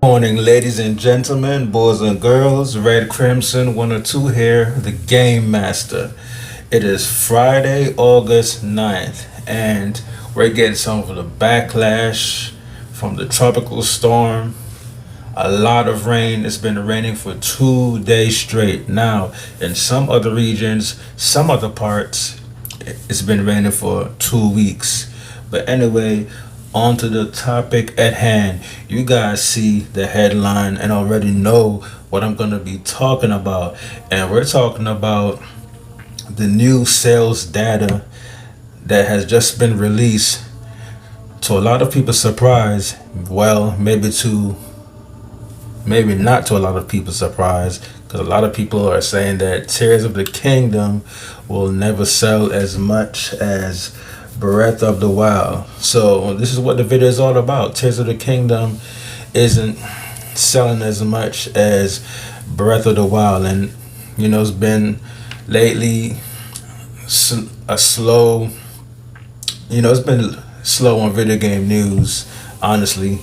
Morning, ladies and gentlemen, boys and girls, Red Crimson 102 here, the Game Master. It is Friday, August 9th, and we're getting some of the backlash from the tropical storm. A lot of rain. It's been raining for 2 days straight. Now, in some other regions, some other parts, it's been raining for 2 weeks. But anyway, on to the topic at hand. You guys see the headline and already know what I'm going to be talking about. And we're talking about the new sales data that has just been released. To a lot of people's surprise, well, maybe not to a lot of people's surprise, because a lot of people are saying that Tears of the Kingdom will never sell as much as Breath of the Wild. So this is what the video is all about. Tears of the Kingdom isn't selling as much as Breath of the Wild, and it's been lately a slow. It's been slow on video game news. Honestly,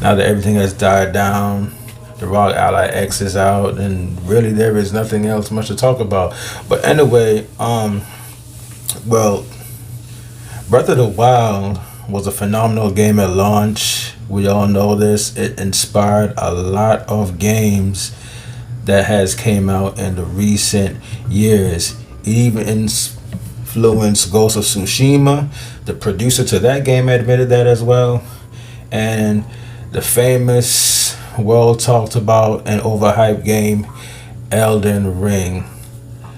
now that everything has died down, the Rock Ally X is out, and really there is nothing else much to talk about. But anyway, well, Breath of the Wild was a phenomenal game at launch. We all know this. It inspired a lot of games that has came out in the recent years. It even influenced Ghost of Tsushima. The producer to that game admitted that as well. And the famous, well talked about and overhyped game, Elden Ring.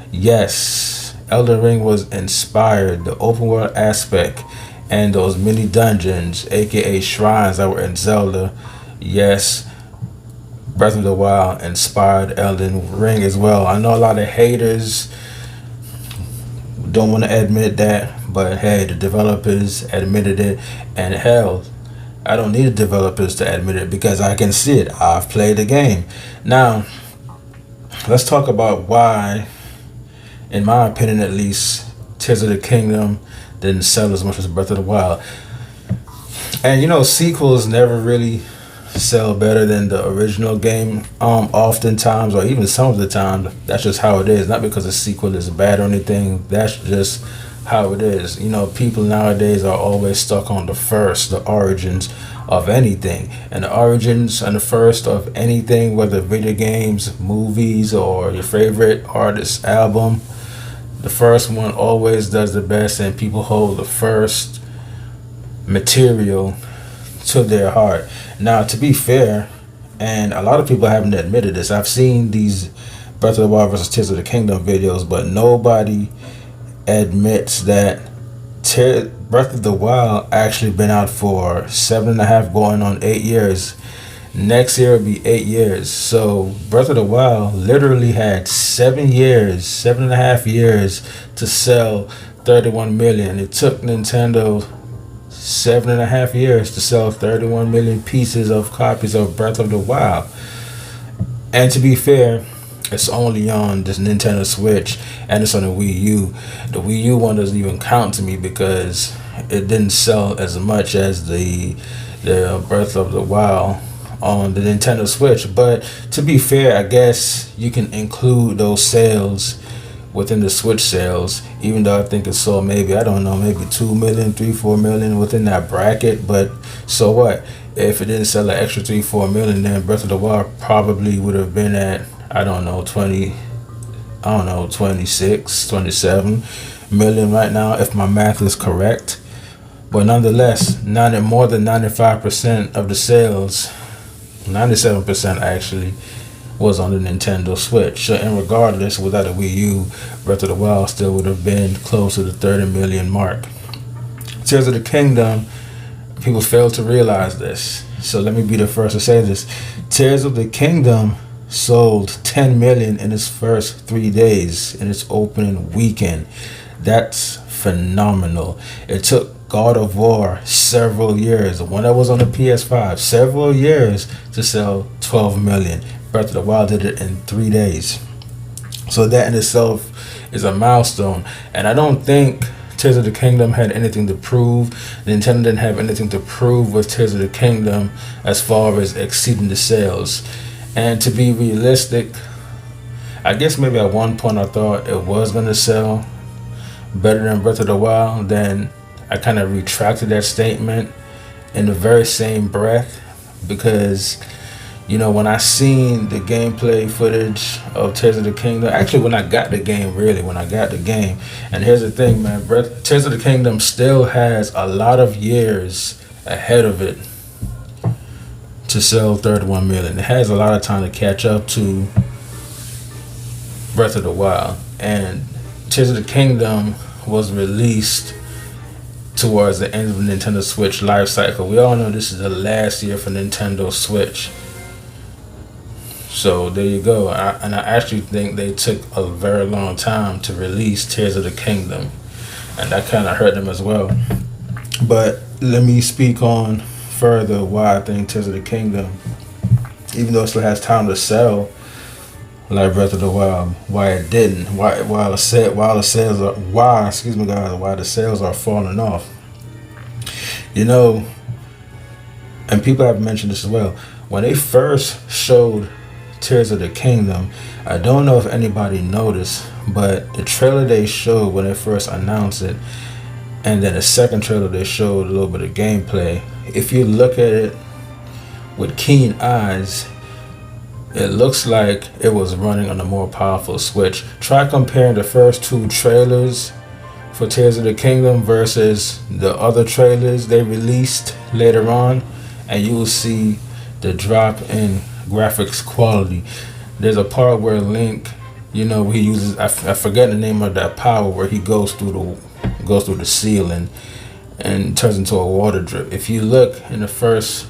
Yes, Elden Ring was inspired. The open world aspect and those mini dungeons, aka shrines that were in Zelda. Yes, Breath of the Wild inspired Elden Ring as well. I know a lot of haters don't want to admit that, but hey, the developers admitted it, and hell, I don't need the developers to admit it because I can see it. I've played the game. Now, let's talk about why, in my opinion at least, Tears of the Kingdom didn't sell as much as Breath of the Wild. And sequels never really sell better than the original game, oftentimes, or even some of the time. That's just how it is. Not because the sequel is bad or anything. That's just how it is. People nowadays are always stuck on the origins of anything. And the origins and the first of anything, whether video games, movies, or your favorite artist's album, the first one always does the best, and people hold the first material to their heart. Now, to be fair, and a lot of people haven't admitted this, I've seen these Breath of the Wild versus Tears of the Kingdom videos, but nobody admits that Breath of the Wild actually been out for 7.5 going on 8 years. Next year will be 8 years. So Breath of the Wild literally had 7.5 years to sell 31 million. It took Nintendo 7.5 years to sell 31 million pieces of copies of Breath of the Wild. And to be fair, it's only on this Nintendo Switch and it's on the Wii U. The Wii U one doesn't even count to me because it didn't sell as much as the Breath of the Wild on the Nintendo Switch. But to be fair, I guess you can include those sales within the Switch sales, even though I think it sold maybe 2 million, 3-4 million within that bracket. But so what? If it didn't sell an extra 3-4 million, then Breath of the Wild probably would have been at 26, 27 million right now, if my math is correct. But nonetheless, more than 95% of the sales, 97% actually, was on the Nintendo Switch. So, and regardless, without a Wii U, Breath of the Wild still would have been close to the 30 million mark. Tears of the Kingdom, people fail to realize this. So let me be the first to say this. Tears of the Kingdom sold 10 million in its first 3 days in its opening weekend. That's phenomenal. It took God of War several years, when it was on the PS5, several years to sell 12 million. Breath of the Wild did it in 3 days. So that in itself is a milestone. And I don't think Tears of the Kingdom had anything to prove. Nintendo didn't have anything to prove with Tears of the Kingdom as far as exceeding the sales. And to be realistic, I guess maybe at one point I thought it was going to sell better than Breath of the Wild. Then I kind of retracted that statement in the very same breath, because when I seen the gameplay footage of Tears of the Kingdom, actually when I got the game, and here's the thing, man, Tears of the Kingdom still has a lot of years ahead of it to sell 31 million. It has a lot of time to catch up to Breath of the Wild. And Tears of the Kingdom was released towards the end of the Nintendo Switch life cycle. We all know this is the last year for Nintendo Switch. So there you go. And I actually think they took a very long time to release Tears of the Kingdom, and that kind of hurt them as well. But let me speak on further why I think Tears of the Kingdom, even though it still has time to sell like Breath of the Wild, why it didn't, why the sales are falling off. And people have mentioned this as well. When they first showed Tears of the Kingdom, I don't know if anybody noticed, but the trailer they showed when they first announced it, and then the second trailer they showed a little bit of gameplay, if you look at it with keen eyes, it looks like it was running on a more powerful Switch. Try comparing the first two trailers for Tears of the Kingdom versus the other trailers they released later on, and you will see the drop in graphics quality. There's a part where Link, he uses, I forget the name of that power, where he goes through the ceiling and turns into a water drip. If you look in the first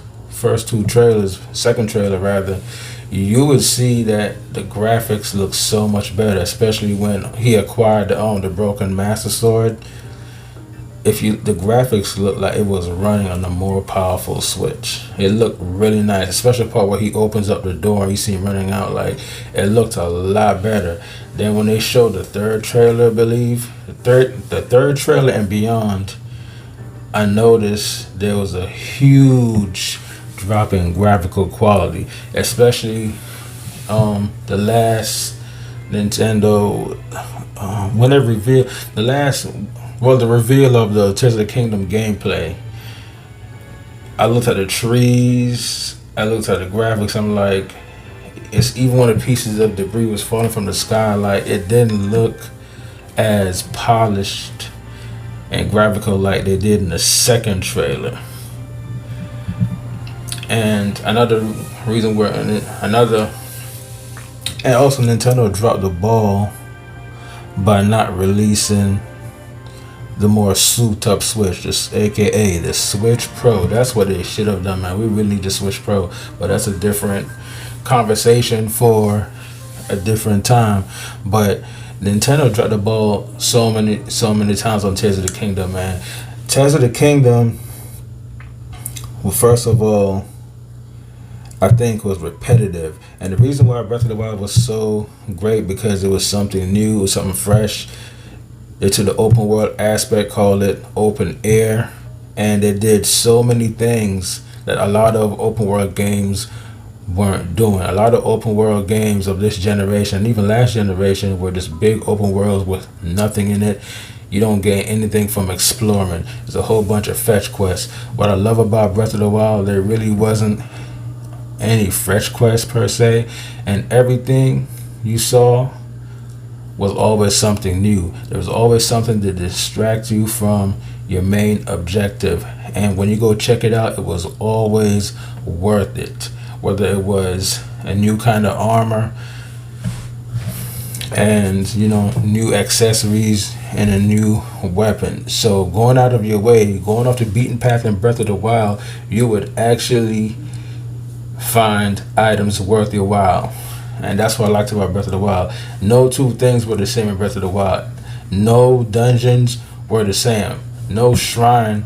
two trailers, second trailer rather, you would see that the graphics look so much better, especially when he acquired the broken Master Sword. The graphics looked like it was running on a more powerful Switch. It looked really nice, especially the part where he opens up the door and you see him running out. Like, it looked a lot better. Then when they showed the third trailer, I believe, the third trailer and beyond, I noticed there was a huge drop in graphical quality, especially the last Nintendo when they revealed the reveal of the Tears of the Kingdom gameplay. I looked at the trees, I looked at the graphics, I'm like, it's even when the pieces of debris was falling from the sky, like, it didn't look as polished and graphical like they did in the second trailer. And another reason and also Nintendo dropped the ball by not releasing the more souped up Switch, just aka the Switch Pro. That's what they should have done, man. We really need the Switch Pro, but that's a different conversation for a different time. But Nintendo dropped the ball so many times on Tears of the Kingdom, man. Tears of the Kingdom, well, first of all, I think was repetitive. And the reason why Breath of the Wild was so great, because it was something new, it was something fresh. They took the open world aspect, called it open air, and they did so many things that a lot of open world games weren't doing. A lot of open world games of this generation, and even last generation, were just big open worlds with nothing in it. You don't gain anything from exploring. There's a whole bunch of fetch quests. What I love about Breath of the Wild, there really wasn't any fetch quests per se, and everything you saw was always something new. There was always something to distract you from your main objective, and when you go check it out, it was always worth it. Whether it was a new kind of armor and new accessories and a new weapon. So going out of your way, going off the beaten path in Breath of the Wild, you would actually find items worth your while. And that's what I liked about Breath of the Wild. No two things were the same in Breath of the Wild. No dungeons were the same. No shrine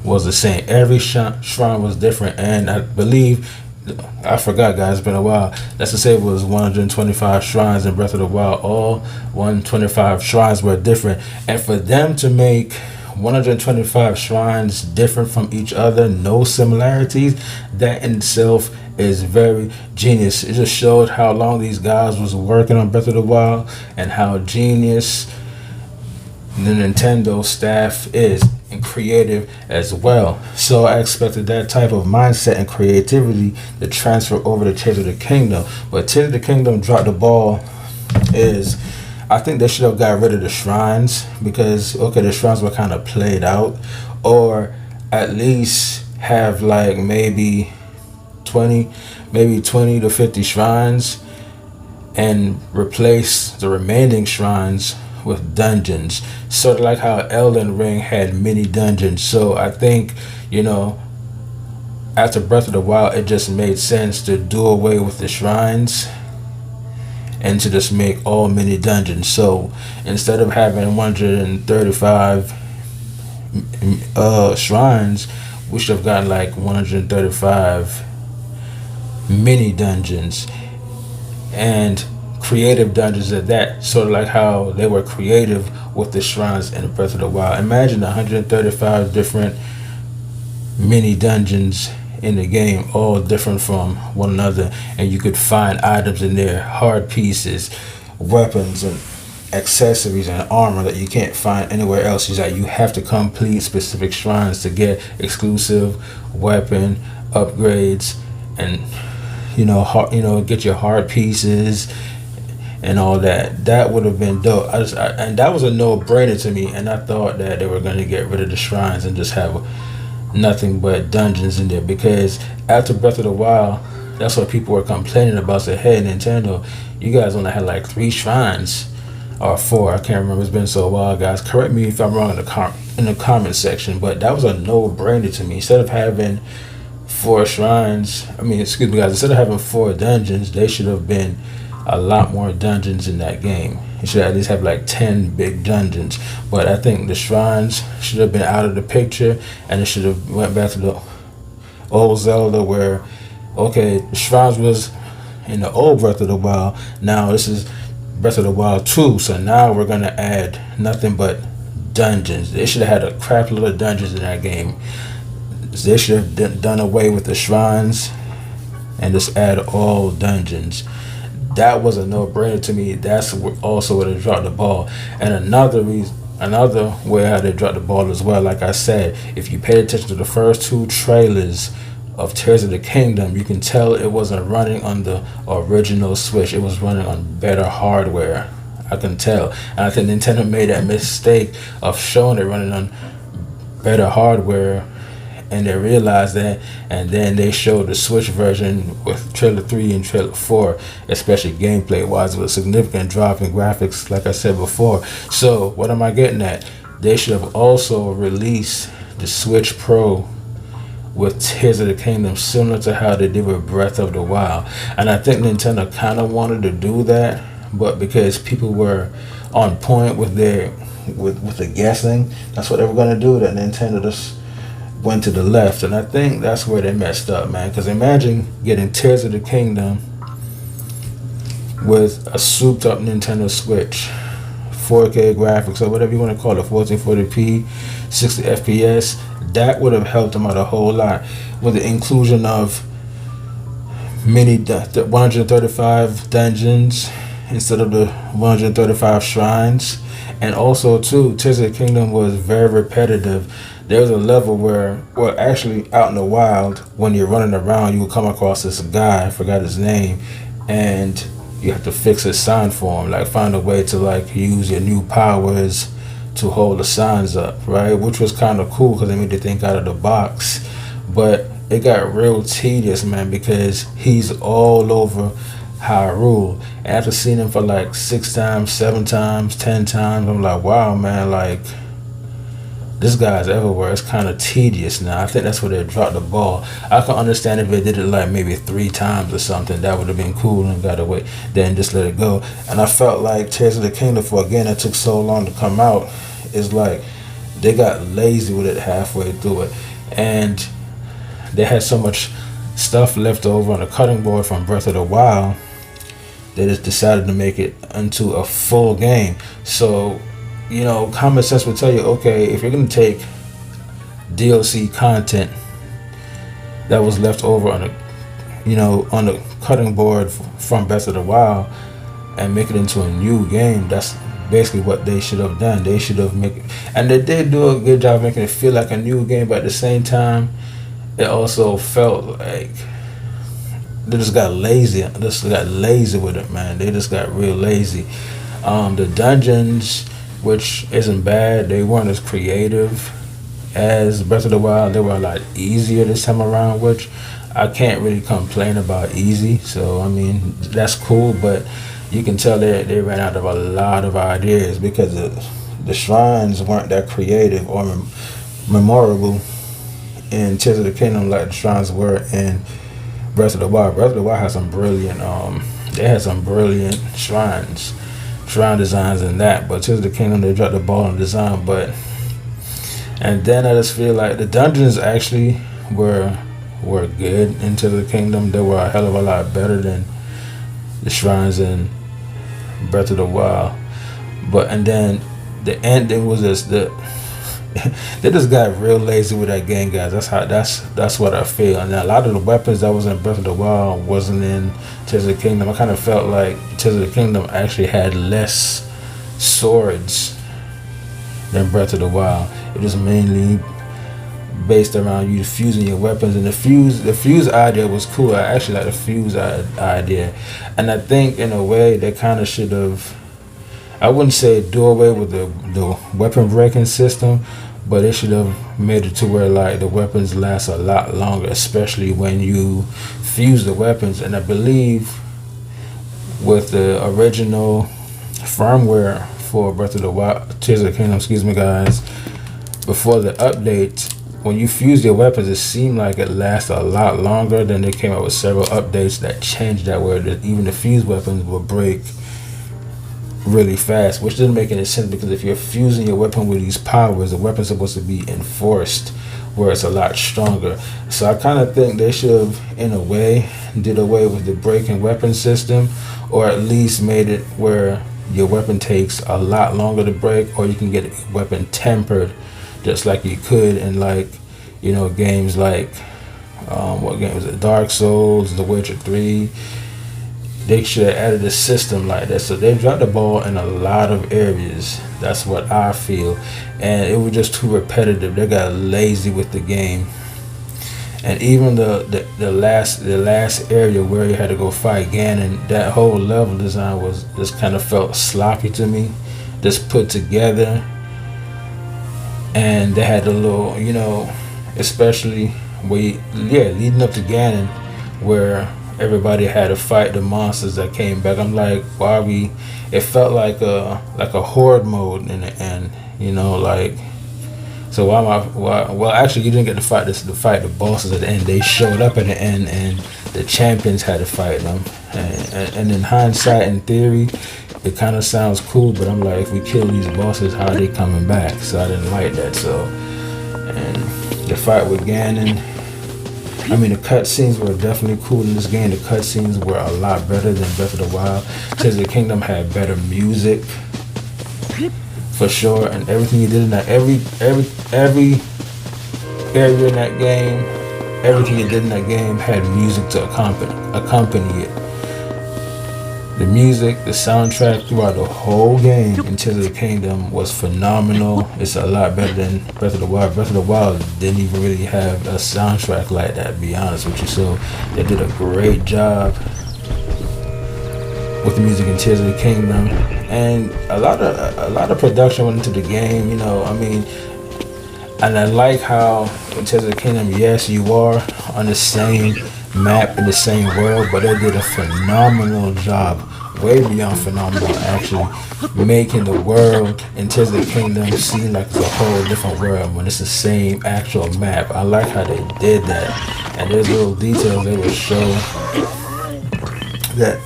was the same. Every shrine was different. And I believe I forgot, guys. It's been a while. Let's just say it was 125 shrines in Breath of the Wild. All 125 shrines were different, and for them to make 125 shrines different from each other, no similarities, that in itself is very genius. It just showed how long these guys was working on Breath of the Wild and how genius the Nintendo staff is, and creative as well. So I expected that type of mindset and creativity to transfer over to Tears of the Kingdom. But Tears of the Kingdom dropped the ball is, I think they should have got rid of the shrines, because okay, the shrines were kind of played out, or at least have like maybe 20 to 50 shrines and replace the remaining shrines with dungeons, sort of like how Elden Ring had many dungeons. So I think, after Breath of the Wild, it just made sense to do away with the shrines and to just make all mini dungeons. So instead of having 135 shrines, we should have gotten like 135 mini dungeons, and creative dungeons at that, sort of like how they were creative with the shrines in Breath of the Wild. Imagine 135 different mini dungeons in the game, all different from one another, and you could find items in there, hard pieces, weapons, and accessories and armor that you can't find anywhere else. It's like you have to complete specific shrines to get exclusive weapon upgrades, and get your hard pieces and all that. That would have been dope. And that was a no-brainer to me. And I thought that they were going to get rid of the shrines and just have nothing but dungeons in there, because after Breath of the Wild, that's what people were complaining about. Say, hey, Nintendo, you guys only had like 3 shrines or 4. I can't remember. It's been so long, guys. Correct me if I'm wrong in the comment section. But that was a no-brainer to me. Instead of having 4 shrines, guys, instead of having 4 dungeons, they should have been a lot more dungeons in that game. You should at least have like 10 big dungeons. But I think the shrines should have been out of the picture, and it should have went back to the old Zelda, where okay, the shrines was in the old Breath of the Wild. Now this is Breath of the Wild 2, so now we're gonna add nothing but dungeons. They should have had a crap load of dungeons in that game. They should have done away with the shrines and just add all dungeons. That was a no-brainer to me. That's also where they dropped the ball. And another way how they dropped the ball as well, like I said, if you paid attention to the first 2 trailers of Tears of the Kingdom, you can tell it wasn't running on the original Switch. It was running on better hardware. I can tell. And I think Nintendo made that mistake of showing it running on better hardware, and they realized that, and then they showed the Switch version with trailer 3 and trailer 4, especially gameplay wise, with a significant drop in graphics, like I said before. So what am I getting at? They should have also released the Switch Pro with Tears of the Kingdom, similar to how they did with Breath of the Wild. And I think Nintendo kind of wanted to do that, but because people were on point with the guessing, that's what they were going to do, that Nintendo just went to the left. And I think that's where they messed up, man. Because imagine getting Tears of the Kingdom with a souped up Nintendo Switch, 4K graphics, or whatever you want to call it, 1440p, 60 FPS. That would have helped them out a whole lot, with the inclusion of 135 dungeons instead of the 135 shrines. And also too, Tears of the Kingdom was very repetitive. There was a level where, well, actually out in the wild, when you're running around, you will come across this guy, I forgot his name, and you have to fix his sign for him, like find a way to like use your new powers to hold the signs up, right? Which was kind of cool because they made you think out of the box. But it got real tedious, man, because he's all over Hyrule. And after seeing him for like 6 times, 7 times, 10 times, I'm like, wow, man, like, this guy's everywhere. It's kind of tedious now. I think that's where they dropped the ball. I can understand if they did it like maybe 3 times or something. That would have been cool and got away. Then just let it go. And I felt like Tears of the Kingdom, for again, it took so long to come out. It's like they got lazy with it halfway through it. And they had so much stuff left over on the cutting board from Breath of the Wild. They just decided to make it into a full game. So, common sense would tell you, okay, if you're gonna take DLC content that was left over on the cutting board from Breath of the Wild and make it into a new game, that's basically what they should have done. They should have made it, and they did do a good job making it feel like a new game, but at the same time, it also felt like they just got lazy. With it, man. They just got real lazy. The dungeons, which isn't bad, they weren't as creative as Breath of the Wild. They were a lot easier this time around, which I can't really complain about easy. So, I mean, that's cool, but you can tell they ran out of a lot of ideas because the shrines weren't that creative or memorable in Tears of the Kingdom like the shrines were in Breath of the Wild. Breath of the Wild had some brilliant, they had some brilliant shrine designs in that, but Tears of the Kingdom, they dropped the ball on design. And then I just feel like the dungeons actually were good in Tears of the Kingdom. They were a hell of a lot better than the shrines in Breath of the Wild. And then the ending was just they just got real lazy with that game, guys. That's what I feel. And a lot of the weapons that was in Breath of the Wild wasn't in Tears of the Kingdom. I kind of felt like Tears of the Kingdom actually had less swords than Breath of the Wild. It was mainly based around you fusing your weapons, and the fuse idea was cool. I actually like the fuse idea, and I think in a way they kind of should have, I wouldn't say do away with the weapon breaking system, but they should have made it to where like the weapons last a lot longer, especially when you fuse the weapons. And I believe with the original firmware for Breath of the Wild, Tears of the Kingdom, excuse me guys, before the update, when you fuse your weapons, it seemed like it lasted a lot longer. Then they came out with several updates that changed that, where even the fused weapons will break really fast, which doesn't make any sense, because if you're fusing your weapon with these powers, the weapon's supposed to be enforced where it's a lot stronger. So I kind of think they should have, in a way, did away with the breaking weapon system, or at least made it where your weapon takes a lot longer to break, or you can get a weapon tempered just like you could in, like, games like what game was it, Dark Souls, The Witcher 3. They should have added a system like that. So they dropped the ball in a lot of areas. That's what I feel. And it was just too repetitive. They got lazy with the game. And even the last area where you had to go fight Ganon, that whole level design was just kind of felt sloppy to me, just put together. And they had a little, especially leading up to Ganon, where everybody had to fight the monsters that came back. I'm like, why it felt like a horde mode in the end, so well, actually you didn't get to fight the bosses at the end. They showed up at the end and the champions had to fight them. And in hindsight, in theory, it kind of sounds cool, but I'm like, if we kill these bosses, how are they coming back? So I didn't like that. So, and the fight with Ganon, I mean, the cutscenes were definitely cool in this game. The cutscenes were a lot better than Breath of the Wild. Tears of the Kingdom had better music, for sure, and everything you did in that, every area in that game, everything you did in that game had music to accompany it. The music, the soundtrack throughout the whole game in Tears of the Kingdom was phenomenal. It's a lot better than Breath of the Wild. Breath of the Wild didn't even really have a soundtrack like that, to be honest with you. So they did a great job with the music in Tears of the Kingdom, and a lot of production went into the game. And I like how in Tears of the Kingdom, yes, you are on the same map in the same world, but they did a phenomenal job, way beyond phenomenal actually, making the world in Tears of the Kingdom seem like it's a whole different world when it's the same actual map. I like how they did that, and there's little details they would show that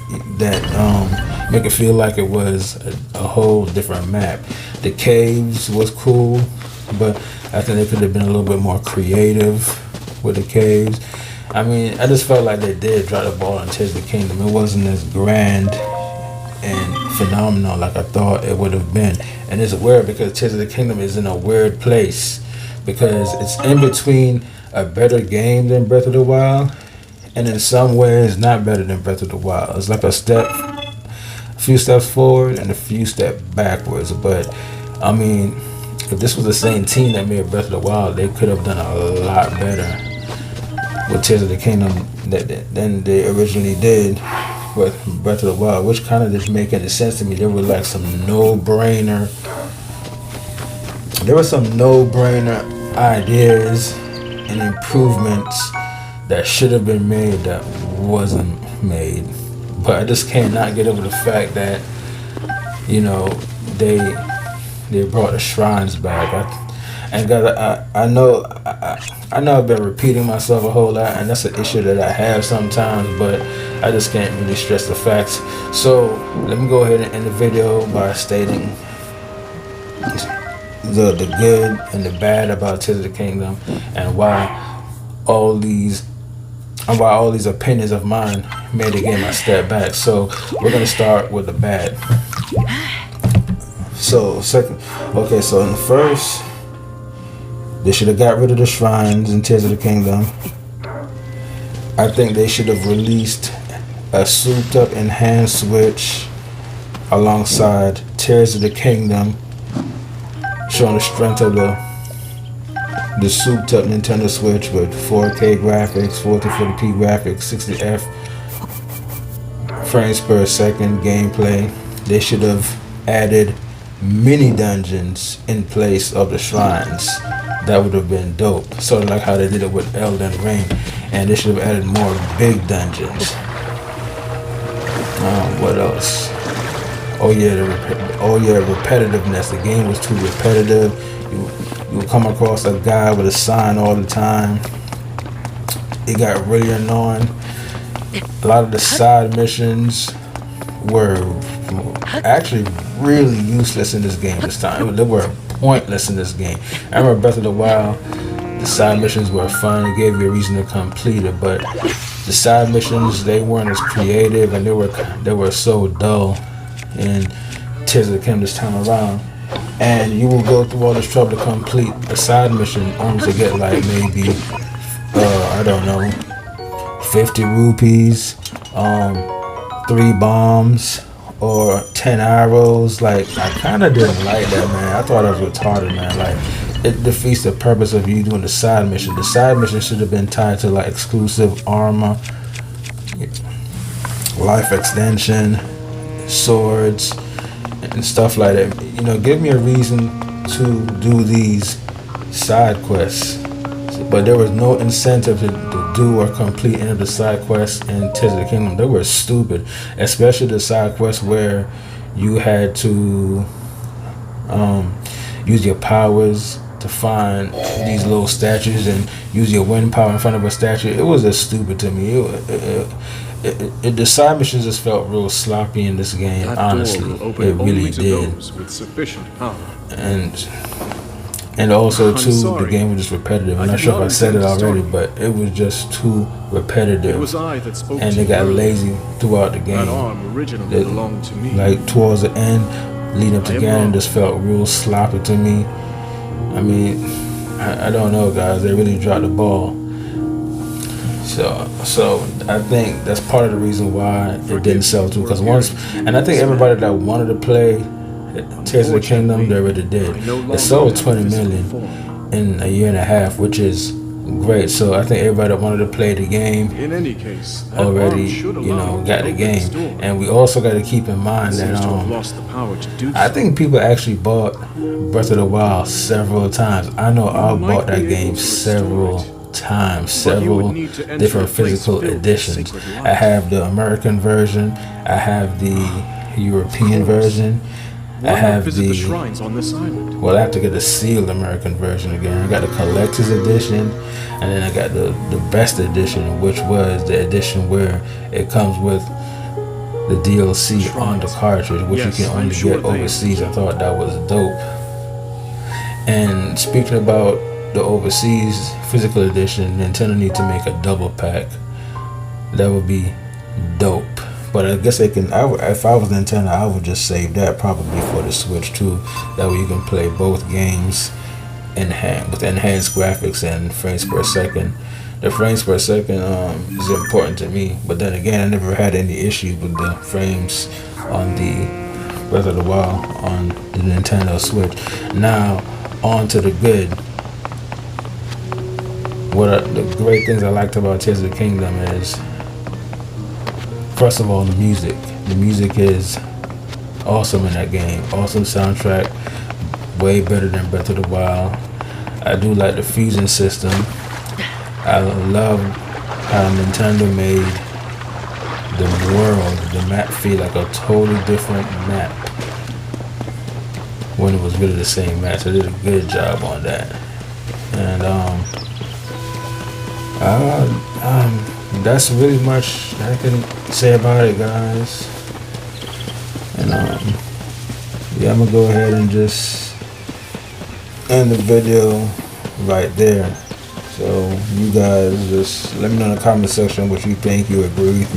make it feel like it was a whole different map. The caves was cool, but I think they could have been a little bit more creative with the caves. I mean, I just felt like they did drop the ball on Tears of the Kingdom. It wasn't as grand and phenomenal like I thought it would have been. And it's weird because Tears of the Kingdom is in a weird place because it's in between a better game than Breath of the Wild, and in some ways not better than Breath of the Wild. It's like a few steps forward and a few steps backwards. But I mean, if this was the same team that made Breath of the Wild, they could have done a lot better with Tears of the Kingdom than they originally did with Breath of the Wild, which kind of didn't make any sense to me. There were like some no-brainer ideas and improvements that should have been made that wasn't made. But I just cannot get over the fact that, you know, they brought the shrines back. I know I've been repeating myself a whole lot, and that's an issue that I have sometimes, but I just can't really stress the facts. So let me go ahead and end the video by stating the good and the bad about Tears of the Kingdom, and why all these opinions of mine made the game a step back. So we're gonna start with the bad. So in the first, they should have got rid of the shrines in Tears of the Kingdom. I think they should have released a souped up enhanced Switch alongside Tears of the Kingdom, showing the strength of the souped up Nintendo Switch with 4K graphics, 1440p graphics, 60 frames per second gameplay. They should have added mini dungeons in place of the shrines. That would have been dope. Sort of like how they did it with Elden Ring. And they should have added more big dungeons. What else? Oh yeah, repetitiveness. The game was too repetitive. You would come across a guy with a sign all the time. It got really annoying. A lot of the side missions were actually really useless in this game this time. They were pointless in this game. I remember Breath of the Wild, the side missions were fun. It gave you a reason to complete it, but the side missions, they weren't as creative, and they were so dull in Tears of the Kingdom this time around. And you will go through all this trouble to complete a side mission only to get like maybe 50 rupees, 3 bombs, or 10 arrows. Like, I kind of didn't like that, man. I thought that was retarded, man. Like, it defeats the purpose of you doing the side mission. The side mission should have been tied to like exclusive armor, life extension, swords, and stuff like that. You know, give me a reason to do these side quests. But there was no incentive to do or complete any of the side quests in Tears of the Kingdom. They were stupid, especially the side quests where you had to use your powers to find these little statues and use your wind power in front of a statue. It was just stupid to me. The side missions just felt real sloppy in this game. That honestly, it really did. With sufficient power. And also too, the game was just repetitive. I'm not sure if I said it already, but it was just too repetitive. It was I that spoke and they got lazy throughout the game. That arm originally belonged to me. Like towards the end, leading up to Ganon, just felt real sloppy to me. I mean, I don't know, guys. They really dropped the ball. So I think that's part of the reason why it didn't sell too. Because and I think everybody that wanted to play Tears of the Kingdom, they already did. It sold 20 million in a year and a half, which is great. So I think everybody that wanted to play the game already, got the game. And we also got to keep in mind that I think people actually bought Breath of the Wild several times. I know I bought that game several times, several different physical editions. I have the American version, I have the European version, I have the shrines on this island. Well, I have to get the sealed American version again. I got the collector's edition, and then I got the best edition, which was the edition where it comes with the DLC on the cartridge, which you can only get overseas. I thought that was dope. And speaking about the overseas physical edition, Nintendo need to make a double pack. That would be dope. But I guess they can. If I was Nintendo, I would just save that probably for the Switch too. That way you can play both games with enhanced graphics and frames per second. The frames per second is important to me. But then again, I never had any issues with the frames on the Breath of the Wild on the Nintendo Switch. Now, on to the good. What are the great things I liked about Tears of the Kingdom is, first of all, the music. The music is awesome in that game. Awesome soundtrack. Way better than Breath of the Wild. I do like the fusion system. I love how Nintendo made the world, the map feel like a totally different map when it was really the same map. So they did a good job on that. And that's really much I can say about it, guys. And yeah, I'm gonna go ahead and just end the video right there. So you guys just let me know in the comment section what you think. You agree with me.